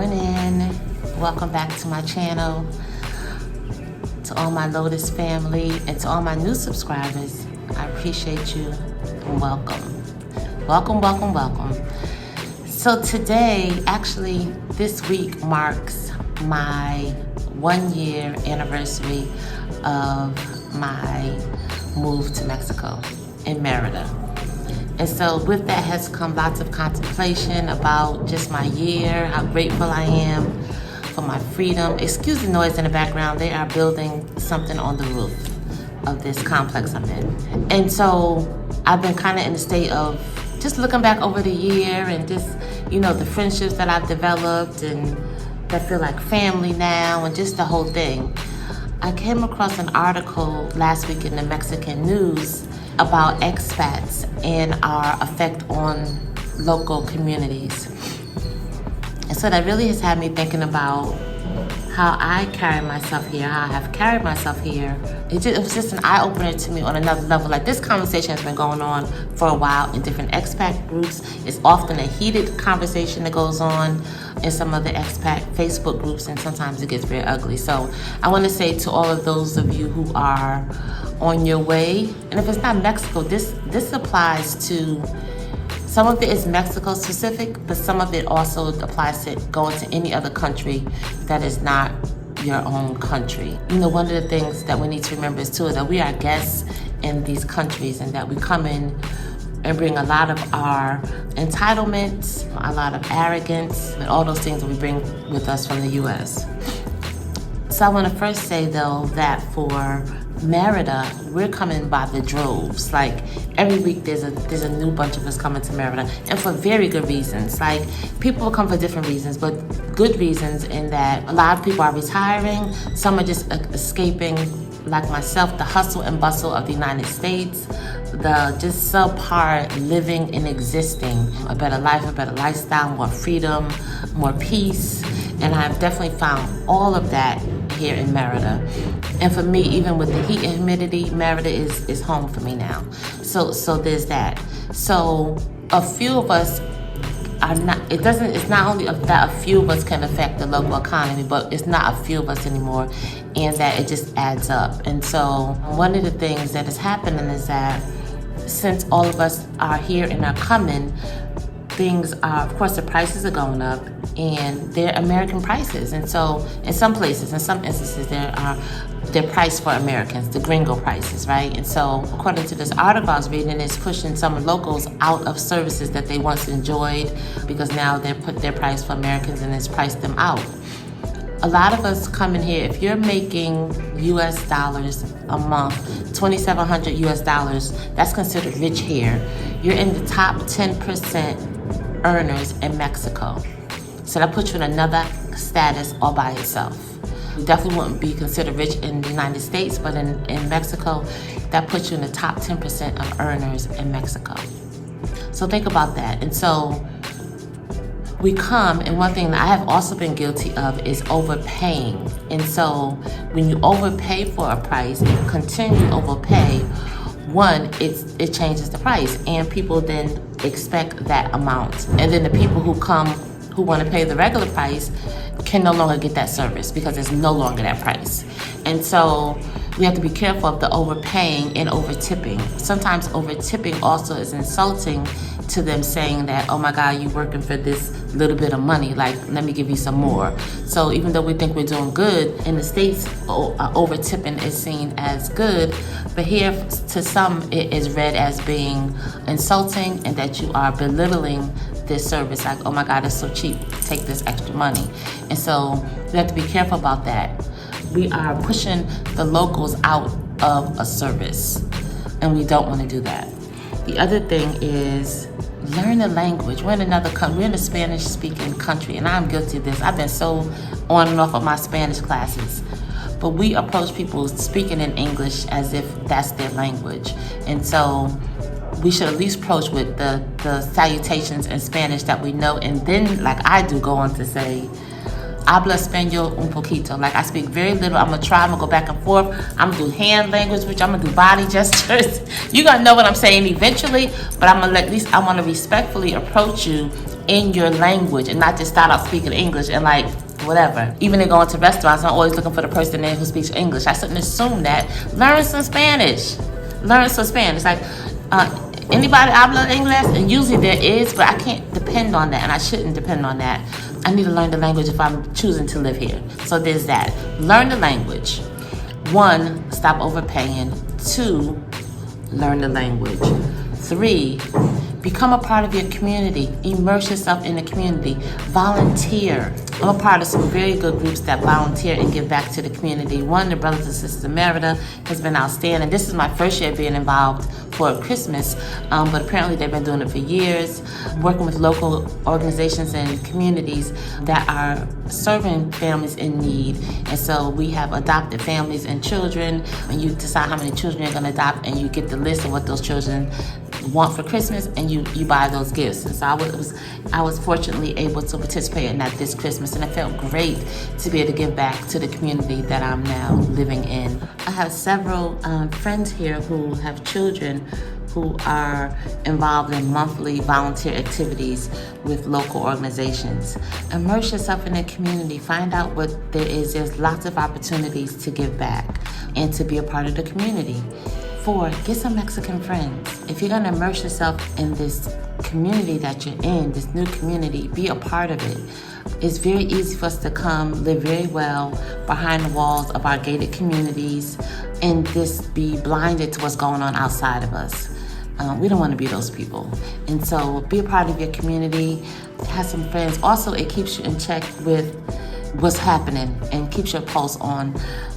morning. Welcome back to my channel. To all my Lotus family and to all my new subscribers, I appreciate you and welcome. Welcome. So today, actually this week marks my 1 year anniversary of my move to Mexico in Merida. And so with that has come lots of contemplation about just my year, how grateful I am for my freedom. Excuse the noise in the background. They are building something on the roof of this complex I'm in. And so I've been kind of in a state of just looking back over the year and just, the friendships that I've developed and that feel like family now and just the whole thing. I came across an article last week in the Mexican news about expats and our effect on local communities. And so that really has had me thinking about how I carry myself here, how I have carried myself here. It was just an eye-opener to me on another level. Like, this conversation has been going on for a while in different expat groups. It's often a heated conversation that goes on in some of the expat Facebook groups, and sometimes it gets very ugly. So I want to say to all of those of you who are on your way, and if it's not Mexico, this applies to, some of it is Mexico specific, but some of it also applies to going to any other country that is not your own country. One of the things that we need to remember is too is that we are guests in these countries, and that we come in and bring a lot of our entitlements, a lot of arrogance, and all those things that we bring with us from the US. So I want to first say though that for Merida, we're coming by the droves. Like, every week there's a new bunch of us coming to Merida, and for very good reasons. Like, people come for different reasons, but good reasons in that a lot of people are retiring. Some are just escaping, like myself, the hustle and bustle of the United States, the just subpar living and existing, a better life, a better lifestyle, more freedom, more peace. And I've definitely found all of that here in Merida. And for me, even with the heat and humidity, Merida is home for me now. So there's that. So a few of us are not, it's not only that a few of us can affect the local economy, but it's not a few of us anymore, and that it just adds up. And so one of the things that is happening is that since all of us are here and are coming, things are, of course, the prices are going up, and they're American prices. And so in some places, in some instances, they're priced for Americans, the gringo prices, right? And so according to this article I was reading, it's pushing some locals out of services that they once enjoyed, because now they're priced for Americans, and it's priced them out. A lot of us coming here, if you're making US dollars a month, $2,700 US dollars, that's considered rich here. You're in the top 10% earners in Mexico. So that puts you in another status all by itself. You definitely wouldn't be considered rich in the United States, but in Mexico, that puts you in the top 10% of earners in Mexico. So think about that. And so we come, and one thing that I have also been guilty of is overpaying. And so when you overpay for a price, and you continue to overpay, one, it changes the price, and people then expect that amount. And then the people who come, who want to pay the regular price, can no longer get that service because it's no longer that price. And so we have to be careful of the overpaying and over-tipping. Sometimes over-tipping also is insulting to them, saying that, oh my God, you're working for this little bit of money, like, let me give you some more. So even though we think we're doing good, in the States, over-tipping is seen as good, but here to some it is read as being insulting, and that you are belittling this service, like, oh my God, it's so cheap, take this extra money. And so we have to be careful about that. We are pushing the locals out of a service, and we don't want to do that. The other thing is learn the language. We're in another country. We're in a Spanish-speaking country, and I'm guilty of this. I've been so on and off of my Spanish classes. But we approach people speaking in English as if that's their language. And so we should at least approach with the salutations in Spanish that we know, and then, like I do, go on to say, habla español un poquito. Like, I speak very little. I'm gonna try. I'm gonna go back and forth. I'm gonna do hand language, which I'm gonna do body gestures. You're gonna know what I'm saying eventually, but I'm gonna at least, I want to respectfully approach you in your language and not just start out speaking English and like whatever. Even in going to restaurants, I'm always looking for the person there who speaks English. I shouldn't assume that. Learn some Spanish. Learn some Spanish. Like, anybody habla English? And usually there is, but I can't depend on that, and I shouldn't depend on that. I need to learn the language if I'm choosing to live here. So there's that. Learn the language. 1, stop overpaying. 2, learn the language. 3, become a part of your community. Immerse yourself in the community. Volunteer. I'm a part of some very good groups that volunteer and give back to the community. One, the Brothers and Sisters of Merida, has been outstanding. This is my first year being involved for Christmas, but apparently they've been doing it for years, working with local organizations and communities that are serving families in need. And so we have adopted families and children, and you decide how many children you're going to adopt, and you get the list of what those children want for Christmas, and you buy those gifts. And so I was fortunately able to participate in that this Christmas, and it felt great to be able to give back to the community that I'm now living in. I have several friends here who have children who are involved in monthly volunteer activities with local organizations. Immerse yourself in the community. Find out what there is. There's lots of opportunities to give back and to be a part of the community. 4, get some Mexican friends. If you're gonna immerse yourself in this community that you're in, this new community, be a part of it. It's very easy for us to come, live very well behind the walls of our gated communities and just be blinded to what's going on outside of us. We don't want to be those people. And so be a part of your community, have some friends. Also, it keeps you in check with what's happening and keeps your pulse on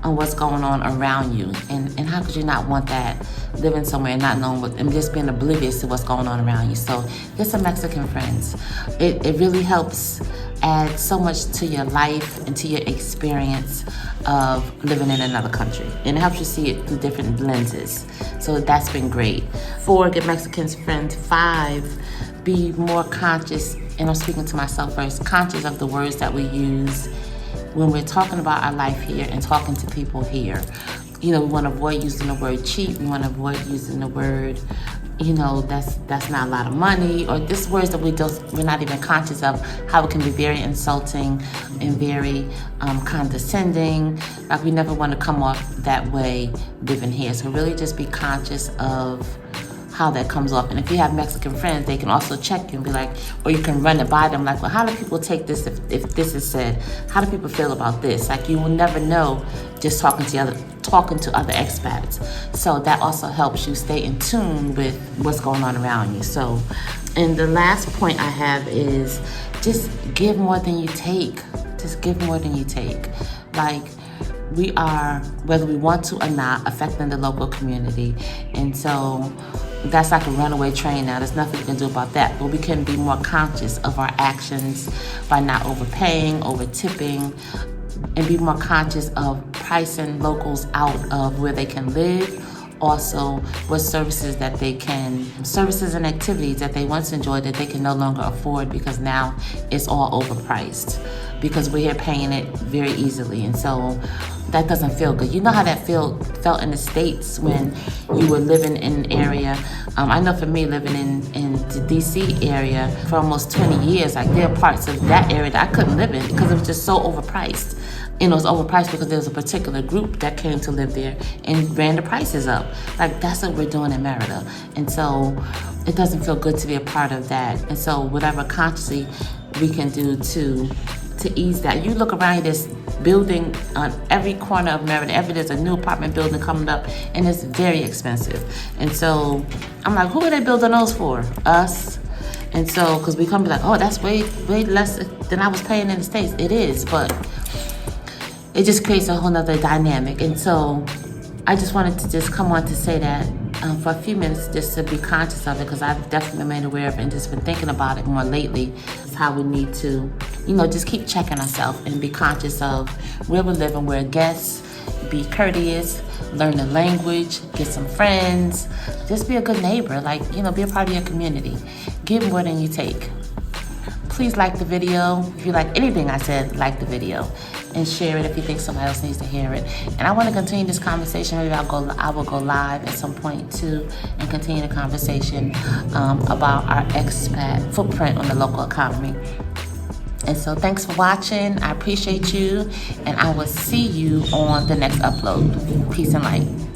what's going on around you. And how could you not want that, living somewhere and not knowing what, and just being oblivious to what's going on around you. So get some Mexican friends. It really helps add so much to your life and to your experience of living in another country. And it helps you see it through different lenses. So that's been great. 4, get Mexican friends. 5, be more conscious, and I'm speaking to myself first, conscious of the words that we use when we're talking about our life here and talking to people here. You know, we want to avoid using the word cheap. We want to avoid using the word, you know, that's not a lot of money, or just words that we're not even conscious of, how it can be very insulting and very condescending. Like, we never want to come off that way living here. So really just be conscious of how that comes off. And if you have Mexican friends, they can also check you and be like, or you can run it by them, like, well, how do people take this if this is said? How do people feel about this? Like, you will never know just talking to other expats. So that also helps you stay in tune with what's going on around you. So, and the last point I have is just give more than you take. Just give more than you take. Like, we are, whether we want to or not, affecting the local community. And so that's like a runaway train now. There's nothing we can do about that. But we can be more conscious of our actions by not overpaying, over tipping, and be more conscious of pricing locals out of where they can live. Also, what services and activities that they once enjoyed that they can no longer afford because now it's all overpriced, because we're here paying it very easily. And so that doesn't feel good. You know how that felt in the States when you were living in an area. I know for me, living in the DC area for almost 20 years, like, there are parts of that area that I couldn't live in because it was just so overpriced. And it was overpriced because there was a particular group that came to live there and ran the prices up. Like, that's what we're doing in Merida. And so it doesn't feel good to be a part of that. And so whatever consciously we can do to ease that. You look around, this building on every corner of Merida, there's a new apartment building coming up, and it's very expensive. And so I'm like, who are they building those for? Us. And so, because we come be like, oh, that's way less than I was paying in the States. It is, but it just creates a whole nother dynamic. And so I just wanted to just come on to say that for a few minutes, just to be conscious of it, because I've definitely been made aware of it and just been thinking about it more lately. It's how we need to, just keep checking ourselves and be conscious of where we're living. We're guests. Be courteous, learn the language, get some friends, just be a good neighbor, be a part of your community. Give more than you take. Please like the video. If you like anything I said, like the video. and share it if you think somebody else needs to hear it. And I want to continue this conversation. Maybe I will go live at some point too and continue the conversation about our expat footprint on the local economy. And so thanks for watching. I appreciate you, and I will see you on the next upload. Peace and light.